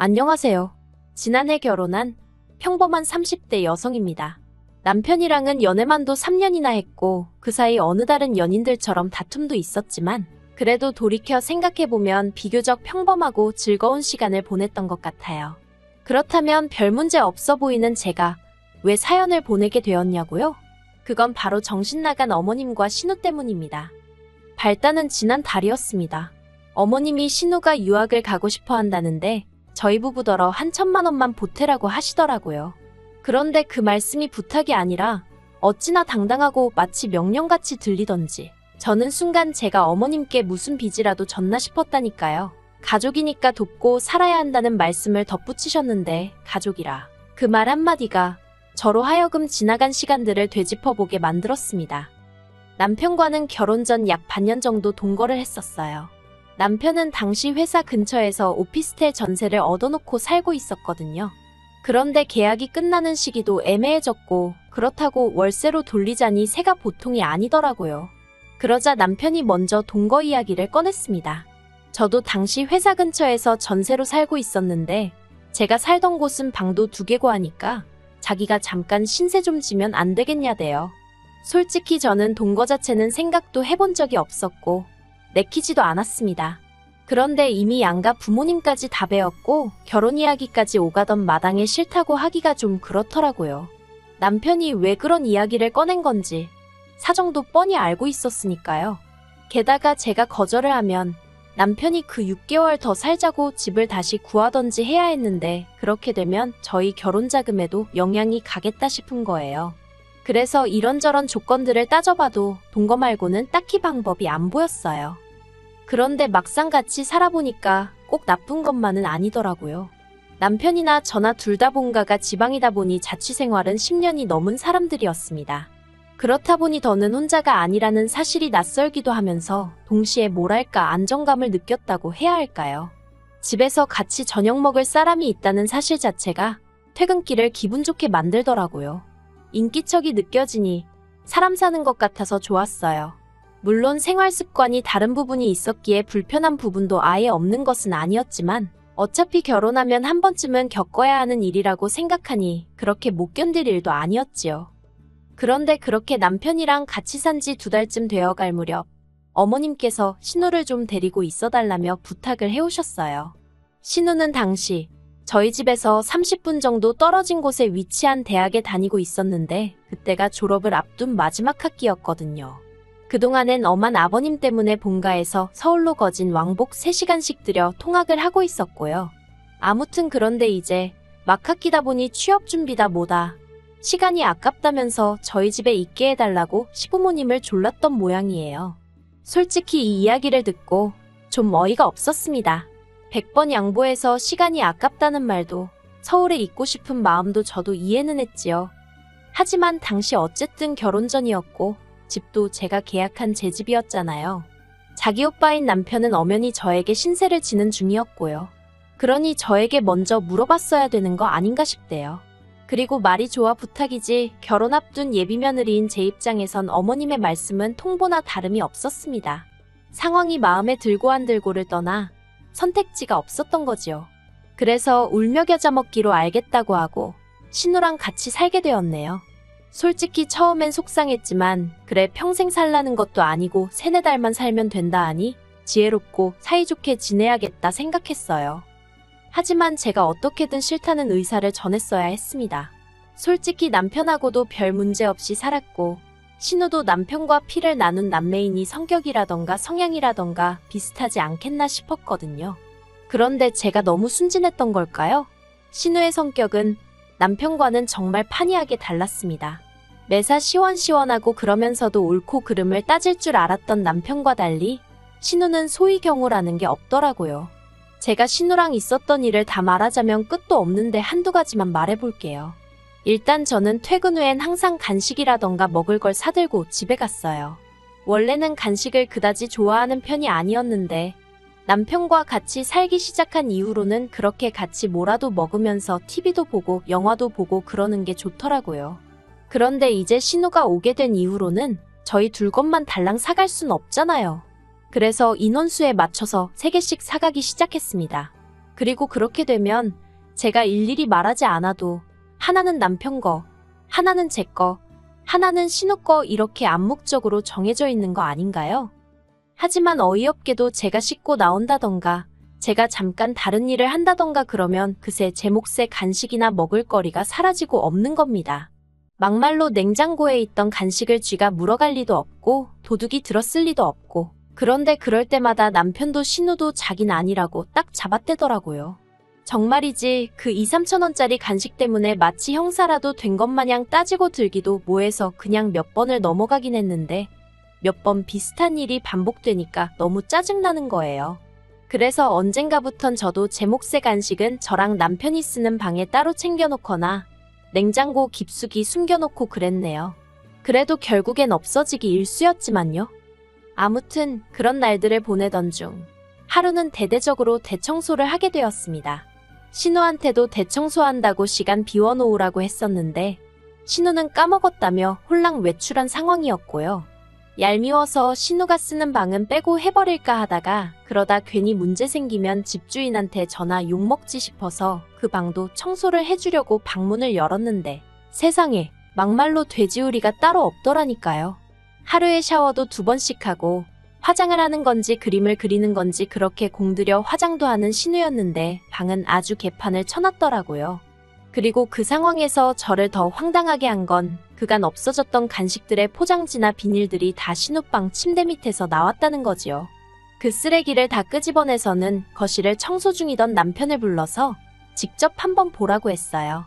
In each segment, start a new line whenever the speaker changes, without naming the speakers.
안녕하세요. 지난해 결혼한 평범한 30대 여성입니다. 남편이랑은 연애만도 3년이나 했고 그 사이 어느 다른 연인들처럼 다툼도 있었지만 그래도 돌이켜 생각해보면 비교적 평범하고 즐거운 시간을 보냈던 것 같아요. 그렇다면 별 문제 없어 보이는 제가 왜 사연을 보내게 되었냐고요? 그건 바로 정신 나간 어머님과 신우 때문입니다. 발단은 지난 달이었습니다. 어머님이 신우가 유학을 가고 싶어 한다는데 저희 부부더러 한 1,000만 원만 보태라고 하시더라고요. 그런데 그 말씀이 부탁이 아니라 어찌나 당당하고 마치 명령같이 들리던지 저는 순간 제가 어머님께 무슨 빚이라도 졌나 싶었다니까요. 가족이니까 돕고 살아야 한다는 말씀을 덧붙이셨는데 가족이라 그 말 한마디가 저로 하여금 지나간 시간들을 되짚어보게 만들었습니다. 남편과는 결혼 전 약 반년 정도 동거를 했었어요. 남편은 당시 회사 근처에서 오피스텔 전세를 얻어놓고 살고 있었거든요. 그런데 계약이 끝나는 시기도 애매해졌고 그렇다고 월세로 돌리자니 새가 보통이 아니더라고요. 그러자 남편이 먼저 동거 이야기를 꺼냈습니다. 저도 당시 회사 근처에서 전세로 살고 있었는데 제가 살던 곳은 방도 2개고 하니까 자기가 잠깐 신세 좀 지면 안 되겠냐대요. 솔직히 저는 동거 자체는 생각도 해본 적이 없었고 내키지도 않았습니다. 그런데 이미 양가 부모님까지 다 배웠고 결혼 이야기까지 오가던 마당에 싫다고 하기가 좀 그렇더라고요. 남편이 왜 그런 이야기를 꺼낸 건지 사정도 뻔히 알고 있었으니까요. 게다가 제가 거절을 하면 남편이 그 6개월 더 살자고 집을 다시 구하던지 해야 했는데 그렇게 되면 저희 결혼 자금에도 영향이 가겠다 싶은 거예요. 그래서 이런저런 조건들을 따져봐도 동거 말고는 딱히 방법이 안 보였어요. 그런데 막상 같이 살아보니까 꼭 나쁜 것만은 아니더라고요. 남편이나 저나 둘 다 본가가 지방이다 보니 자취생활은 10년이 넘은 사람들이었습니다. 그렇다 보니 더는 혼자가 아니라는 사실이 낯설기도 하면서 동시에 뭐랄까 안정감을 느꼈다고 해야 할까요? 집에서 같이 저녁 먹을 사람이 있다는 사실 자체가 퇴근길을 기분 좋게 만들더라고요. 인기척이 느껴지니 사람 사는 것 같아서 좋았어요. 물론 생활 습관이 다른 부분이 있었기에 불편한 부분도 아예 없는 것은 아니었지만 어차피 결혼하면 한 번쯤은 겪어야 하는 일이라고 생각하니 그렇게 못 견딜 일도 아니었지요. 그런데 그렇게 남편이랑 같이 산 지 2달쯤 되어갈 무렵 어머님께서 신우를 좀 데리고 있어달라며 부탁을 해오셨어요. 신우는 당시 저희 집에서 30분 정도 떨어진 곳에 위치한 대학에 다니고 있었는데 그때가 졸업을 앞둔 마지막 학기였거든요. 그동안엔 엄한 아버님 때문에 본가에서 서울로 거진 왕복 3시간씩 들여 통학을 하고 있었고요. 아무튼 그런데 이제 막 학기다 보니 취업 준비다 뭐다 시간이 아깝다면서 저희 집에 있게 해달라고 시부모님을 졸랐던 모양이에요. 솔직히 이 이야기를 듣고 좀 어이가 없었습니다. 100번 양보해서 시간이 아깝다는 말도 서울에 있고 싶은 마음도 저도 이해는 했지요. 하지만 당시 어쨌든 결혼 전이었고 집도 제가 계약한 제 집이었잖아요. 자기 오빠인 남편은 엄연히 저에게 신세를 지는 중이었고요. 그러니 저에게 먼저 물어봤어야 되는 거 아닌가 싶대요. 그리고 말이 좋아 부탁이지 결혼 앞둔 예비며느리인 제 입장에선 어머님의 말씀은 통보나 다름이 없었습니다. 상황이 마음에 들고 안 들고를 떠나 선택지가 없었던 거지요. 그래서 울며 겨자 먹기로 알겠다고 하고 신우랑 같이 살게 되었네요. 솔직히 처음엔 속상했지만 그래 평생 살라는 것도 아니고 3-4달만 살면 된다 하니 지혜롭고 사이좋게 지내야겠다 생각했어요. 하지만 제가 어떻게든 싫다는 의사를 전했어야 했습니다. 솔직히 남편하고도 별 문제 없이 살았고 신우도 남편과 피를 나눈 남매이니 성격이라던가 성향이라던가 비슷하지 않겠나 싶었거든요. 그런데 제가 너무 순진했던 걸까요? 신우의 성격은 남편과는 정말 판이하게 달랐습니다. 매사 시원시원하고 그러면서도 옳고 그름을 따질 줄 알았던 남편과 달리 신우는 소위 경우라는 게 없더라고요. 제가 신우랑 있었던 일을 다 말하자면 끝도 없는데 한두 가지만 말해볼게요. 일단 저는 퇴근 후엔 항상 간식이라던가 먹을 걸 사들고 집에 갔어요. 원래는 간식을 그다지 좋아하는 편이 아니었는데 남편과 같이 살기 시작한 이후로는 그렇게 같이 뭐라도 먹으면서 TV도 보고 영화도 보고 그러는 게 좋더라고요. 그런데 이제 신우가 오게 된 이후로는 저희 둘 것만 달랑 사갈 순 없잖아요. 그래서 인원수에 맞춰서 3개씩 사가기 시작했습니다. 그리고 그렇게 되면 제가 일일이 말하지 않아도 하나는 남편 거, 하나는 제 거, 하나는 신우 거 이렇게 암묵적으로 정해져 있는 거 아닌가요? 하지만 어이없게도 제가 씻고 나온다던가 제가 잠깐 다른 일을 한다던가 그러면 그새 제 몫의 간식이나 먹을거리가 사라지고 없는 겁니다. 막말로 냉장고에 있던 간식을 쥐가 물어갈 리도 없고 도둑이 들었을 리도 없고 그런데 그럴 때마다 남편도 신우도 자긴 아니라고 딱 잡아떼더라고요. 정말이지 그 2, 3천 원짜리 간식 때문에 마치 형사라도 된 것 마냥 따지고 들기도 뭐해서 그냥 몇 번을 넘어가긴 했는데 몇 번 비슷한 일이 반복되니까 너무 짜증나는 거예요. 그래서 언젠가부턴 저도 제 몫의 간식은 저랑 남편이 쓰는 방에 따로 챙겨놓거나 냉장고 깊숙이 숨겨놓고 그랬네요. 그래도 결국엔 없어지기 일쑤였지만요. 아무튼 그런 날들을 보내던 중 하루는 대대적으로 대청소를 하게 되었습니다. 신우한테도 대청소한다고 시간 비워놓으라고 했었는데 신우는 까먹었다며 홀랑 외출한 상황이었고요. 얄미워서 신우가 쓰는 방은 빼고 해버릴까 하다가 그러다 괜히 문제 생기면 집주인한테 전화 욕먹지 싶어서 그 방도 청소를 해주려고 방문을 열었는데 세상에 막말로 돼지우리가 따로 없더라니까요. 하루에 샤워도 2번씩 하고 화장을 하는 건지 그림을 그리는 건지 그렇게 공들여 화장도 하는 신우였는데 방은 아주 개판을 쳐놨더라고요. 그리고 그 상황에서 저를 더 황당하게 한 건 그간 없어졌던 간식들의 포장지나 비닐들이 다 신우방 침대 밑에서 나왔다는 거지요. 그 쓰레기를 다 끄집어내서는 거실을 청소 중이던 남편을 불러서 직접 한번 보라고 했어요.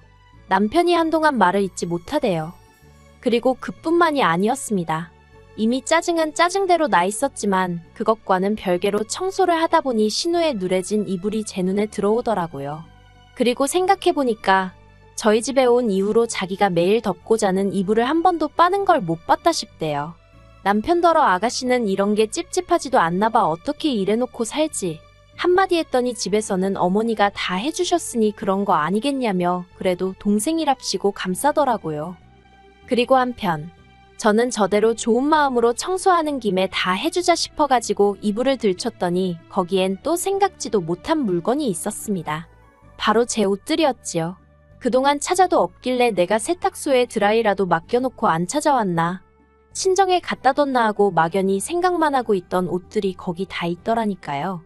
남편이 한동안 말을 잇지 못하대요. 그리고 그뿐만이 아니었습니다. 이미 짜증은 짜증대로 나 있었지만 그것과는 별개로 청소를 하다 보니 신우의 누래진 이불이 제 눈에 들어오더라고요. 그리고 생각해보니까 저희 집에 온 이후로 자기가 매일 덮고 자는 이불을 한 번도 빠는 걸 못 봤다 싶대요. 남편더러 아가씨는 이런 게 찝찝하지도 않나 봐 어떻게 이래놓고 살지. 한마디 했더니 집에서는 어머니가 다 해주셨으니 그런 거 아니겠냐며 그래도 동생이랍시고 감싸더라고요. 그리고 한편 저는 저대로 좋은 마음으로 청소하는 김에 다 해주자 싶어가지고 이불을 들쳤더니 거기엔 또 생각지도 못한 물건이 있었습니다. 바로 제 옷들이었지요. 그동안 찾아도 없길래 내가 세탁소에 드라이라도 맡겨놓고 안 찾아왔나. 친정에 갖다 뒀나 하고 막연히 생각만 하고 있던 옷들이 거기 다 있더라니까요.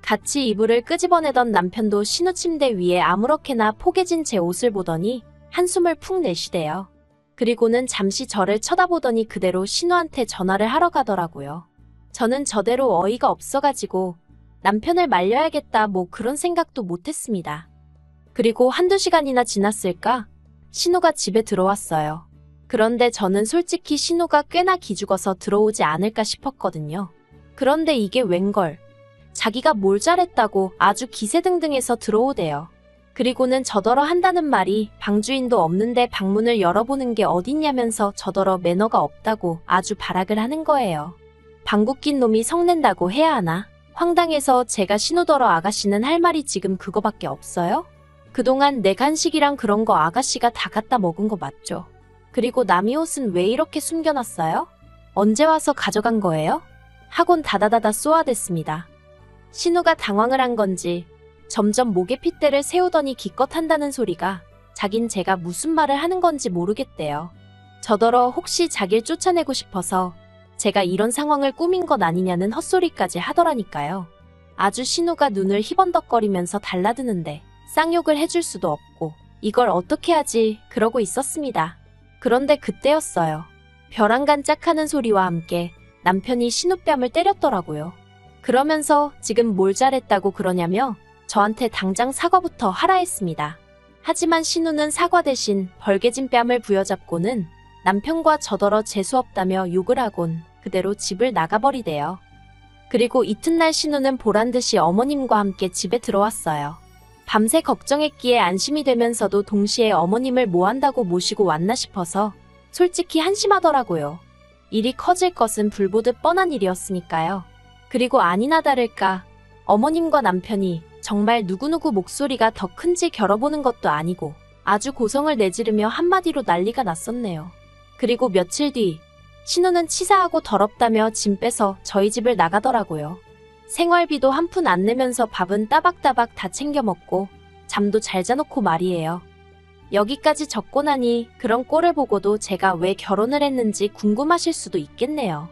같이 이불을 끄집어내던 남편도 신우 침대 위에 아무렇게나 포개진 제 옷을 보더니 한숨을 푹 내쉬대요. 그리고는 잠시 저를 쳐다보더니 그대로 신우한테 전화를 하러 가더라고요. 저는 저대로 어이가 없어가지고 남편을 말려야겠다 뭐 그런 생각도 못했습니다. 그리고 1~2시간이나 지났을까? 신우가 집에 들어왔어요. 그런데 저는 솔직히 신우가 꽤나 기죽어서 들어오지 않을까 싶었거든요. 그런데 이게 웬걸. 자기가 뭘 잘했다고 아주 기세등등해서 들어오대요. 그리고는 저더러 한다는 말이 방주인도 없는데 방문을 열어보는 게 어딨냐면서 저더러 매너가 없다고 아주 발악을 하는 거예요. 방귀 낀 놈이 성낸다고 해야 하나? 황당해서 제가 신우더러 아가씨는 할 말이 지금 그거밖에 없어요? 그동안 내 간식이랑 그런 거 아가씨가 다 갖다 먹은 거 맞죠? 그리고 남이 옷은 왜 이렇게 숨겨놨어요? 언제 와서 가져간 거예요? 하곤 다다다다 쏘아댔습니다. 신우가 당황을 한 건지 점점 목에 핏대를 세우더니 기껏 한다는 소리가 자긴 제가 무슨 말을 하는 건지 모르겠대요. 저더러 혹시 자길 쫓아내고 싶어서 제가 이런 상황을 꾸민 것 아니냐는 헛소리까지 하더라니까요. 아주 신우가 눈을 희번덕거리면서 달라드는데 쌍욕을 해줄 수도 없고 이걸 어떻게 하지 그러고 있었습니다. 그런데 그때였어요. 벼랑간짝하는 소리와 함께 남편이 신우 뺨을 때렸더라고요. 그러면서 지금 뭘 잘했다고 그러냐며 저한테 당장 사과부터 하라 했습니다. 하지만 신우는 사과 대신 벌개진 뺨을 부여잡고는 남편과 저더러 재수없다며 욕을 하곤 그대로 집을 나가버리대요. 그리고 이튿날 신우는 보란듯이 어머님과 함께 집에 들어왔어요. 밤새 걱정했기에 안심이 되면서도 동시에 어머님을 뭐 한다고 모시고 왔나 싶어서 솔직히 한심하더라고요. 일이 커질 것은 불보듯 뻔한 일이었으니까요. 그리고 아니나 다를까 어머님과 남편이 정말 누구누구 목소리가 더 큰지 겨뤄보는 것도 아니고 아주 고성을 내지르며 한마디로 난리가 났었네요. 그리고 며칠 뒤 신우는 치사하고 더럽다며 짐 빼서 저희 집을 나가더라고요. 생활비도 한 푼 안 내면서 밥은 따박따박 다 챙겨 먹고 잠도 잘 자놓고 말이에요. 여기까지 적고 나니 그런 꼴을 보고도 제가 왜 결혼을 했는지 궁금하실 수도 있겠네요.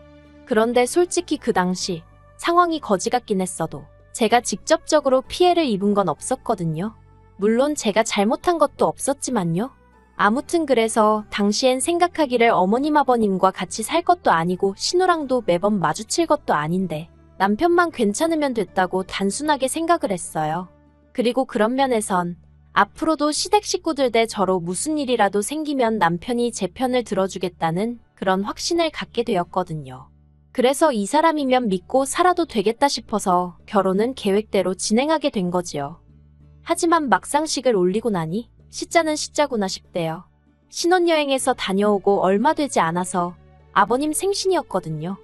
그런데 솔직히 그 당시 상황이 거지 같긴 했어도 제가 직접적으로 피해를 입은 건 없었거든요. 물론 제가 잘못한 것도 없었지만요. 아무튼 그래서 당시엔 생각하기를 어머님 아버님과 같이 살 것도 아니고 신우랑도 매번 마주칠 것도 아닌데 남편만 괜찮으면 됐다고 단순하게 생각을 했어요. 그리고 그런 면에선 앞으로도 시댁 식구들 대 저로 무슨 일이라도 생기면 남편이 제 편을 들어주겠다는 그런 확신을 갖게 되었거든요. 그래서 이 사람이면 믿고 살아도 되겠다 싶어서 결혼은 계획대로 진행하게 된 거지요. 하지만 막상식을 올리고 나니 시자는 시자구나 싶대요. 신혼여행에서 다녀오고 얼마 되지 않아서 아버님 생신이었거든요.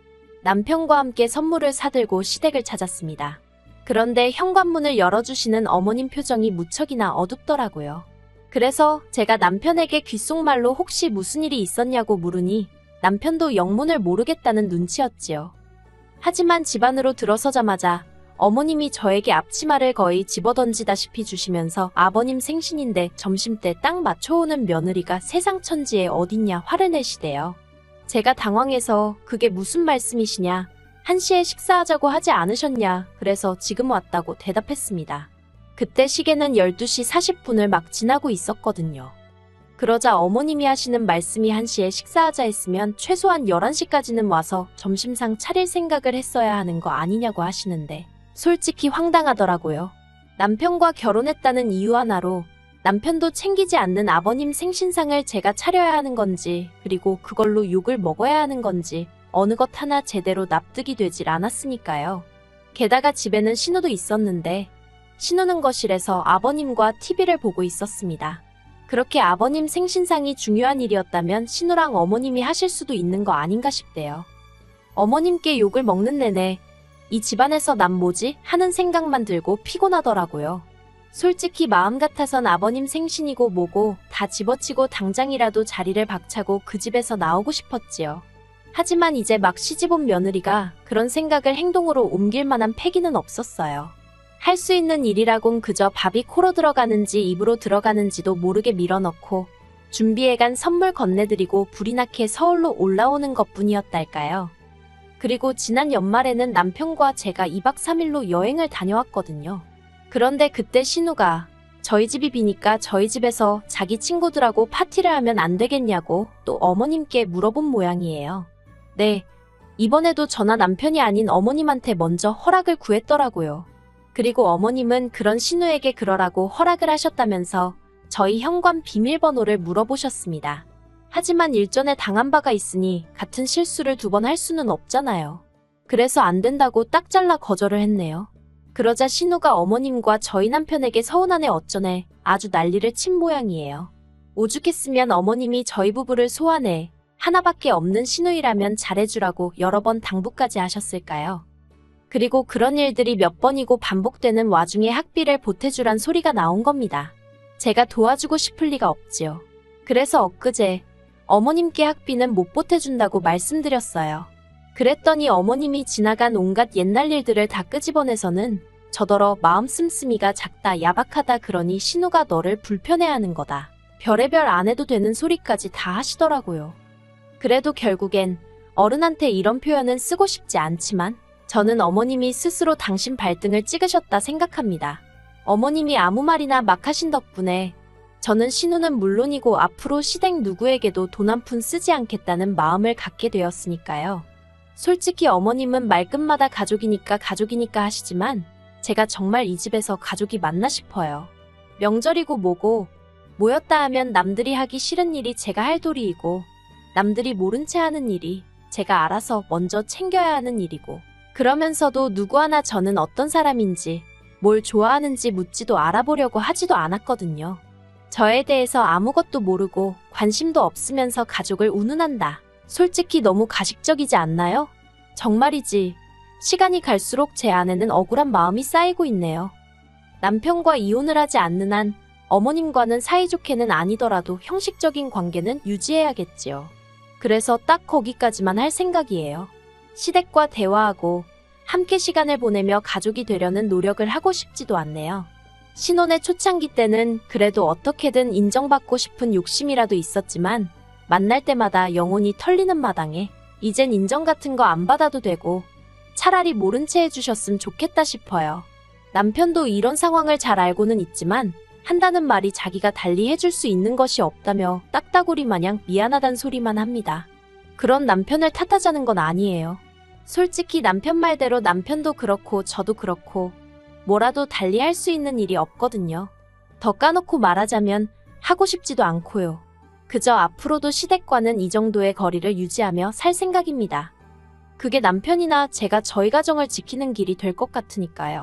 남편과 함께 선물을 사들고 시댁을 찾았습니다. 그런데 현관문을 열어주시는 어머님 표정이 무척이나 어둡더라고요. 그래서 제가 남편에게 귓속말로 혹시 무슨 일이 있었냐고 물으니 남편도 영문을 모르겠다는 눈치였지요. 하지만 집 안으로 들어서자마자 어머님이 저에게 앞치마를 거의 집어던지다시피 주시면서 아버님 생신인데 점심때 딱 맞춰오는 며느리가 세상 천지에 어딨냐 화를 내시대요. 제가 당황해서 그게 무슨 말씀이시냐, 1시에 식사하자고 하지 않으셨냐, 그래서 지금 왔다고 대답했습니다. 그때 시계는 12시 40분을 막 지나고 있었거든요. 그러자 어머님이 하시는 말씀이 1시에 식사하자 했으면 최소한 11시까지는 와서 점심상 차릴 생각을 했어야 하는 거 아니냐고 하시는데 솔직히 황당하더라고요. 남편과 결혼했다는 이유 하나로 남편도 챙기지 않는 아버님 생신상을 제가 차려야 하는 건지, 그리고 그걸로 욕을 먹어야 하는 건지 어느 것 하나 제대로 납득이 되질 않았으니까요. 게다가 집에는 신우도 있었는데 신우는 거실에서 아버님과 TV를 보고 있었습니다. 그렇게 아버님 생신상이 중요한 일이었다면 신우랑 어머님이 하실 수도 있는 거 아닌가 싶대요. 어머님께 욕을 먹는 내내 이 집안에서 난 뭐지? 하는 생각만 들고 피곤하더라고요. 솔직히 마음 같아선 아버님 생신이고 뭐고 다 집어치고 당장이라도 자리를 박차고 그 집에서 나오고 싶었지요. 하지만 이제 막 시집온 며느리가 그런 생각을 행동으로 옮길 만한 패기는 없었어요. 할 수 있는 일이라곤 그저 밥이 코로 들어가는지 입으로 들어가는지도 모르게 밀어넣고 준비해간 선물 건네드리고 불이 나게 서울로 올라오는 것뿐이었달까요. 그리고 지난 연말에는 남편과 제가 2박 3일로 여행을 다녀왔거든요. 그런데 그때 신우가 저희 집이 비니까 저희 집에서 자기 친구들하고 파티를 하면 안 되겠냐고 또 어머님께 물어본 모양이에요. 네, 이번에도 저나 남편이 아닌 어머님한테 먼저 허락을 구했더라고요. 그리고 어머님은 그런 신우에게 그러라고 허락을 하셨다면서 저희 현관 비밀번호를 물어보셨습니다. 하지만 일전에 당한 바가 있으니 같은 실수를 2번 할 수는 없잖아요. 그래서 안 된다고 딱 잘라 거절을 했네요. 그러자 신우가 어머님과 저희 남편에게 서운하네 어쩌네 아주 난리를 친 모양이에요. 오죽했으면 어머님이 저희 부부를 소환해 하나밖에 없는 신우이라면 잘해주라고 여러 번 당부까지 하셨을까요? 그리고 그런 일들이 몇 번이고 반복되는 와중에 학비를 보태주란 소리가 나온 겁니다. 제가 도와주고 싶을 리가 없지요. 그래서 엊그제 어머님께 학비는 못 보태준다고 말씀드렸어요. 그랬더니 어머님이 지나간 온갖 옛날 일들을 다 끄집어내서는 저더러 마음 씀씀이가 작다 야박하다 그러니 신우가 너를 불편해하는 거다. 별의별 안 해도 되는 소리까지 다 하시더라고요. 그래도 결국엔 어른한테 이런 표현은 쓰고 싶지 않지만 저는 어머님이 스스로 당신 발등을 찍으셨다 생각합니다. 어머님이 아무 말이나 막 하신 덕분에 저는 신우는 물론이고 앞으로 시댁 누구에게도 돈 한 푼 쓰지 않겠다는 마음을 갖게 되었으니까요. 솔직히 어머님은 말끝마다 가족이니까 하시지만 제가 정말 이 집에서 가족이 맞나 싶어요. 명절이고 뭐고 모였다 하면 남들이 하기 싫은 일이 제가 할 도리이고 남들이 모른 채 하는 일이 제가 알아서 먼저 챙겨야 하는 일이고 그러면서도 누구 하나 저는 어떤 사람인지 뭘 좋아하는지 묻지도 알아보려고 하지도 않았거든요. 저에 대해서 아무것도 모르고 관심도 없으면서 가족을 운운한다. 솔직히 너무 가식적이지 않나요? 정말이지. 시간이 갈수록 제 안에는 억울한 마음이 쌓이고 있네요. 남편과 이혼을 하지 않는 한 어머님과는 사이좋게는 아니더라도 형식적인 관계는 유지해야겠지요. 그래서 딱 거기까지만 할 생각이에요. 시댁과 대화하고 함께 시간을 보내며 가족이 되려는 노력을 하고 싶지도 않네요. 신혼의 초창기 때는 그래도 어떻게든 인정받고 싶은 욕심이라도 있었지만 만날 때마다 영혼이 털리는 마당에 이젠 인정 같은 거 안 받아도 되고 차라리 모른 채 해주셨으면 좋겠다 싶어요. 남편도 이런 상황을 잘 알고는 있지만 한다는 말이 자기가 달리 해줄 수 있는 것이 없다며 딱따구리 마냥 미안하단 소리만 합니다. 그런 남편을 탓하자는 건 아니에요. 솔직히 남편 말대로 남편도 그렇고 저도 그렇고 뭐라도 달리 할 수 있는 일이 없거든요. 더 까놓고 말하자면 하고 싶지도 않고요. 그저 앞으로도 시댁과는 이 정도의 거리를 유지하며 살 생각입니다. 그게 남편이나 제가 저희 가정을 지키는 길이 될 것 같으니까요.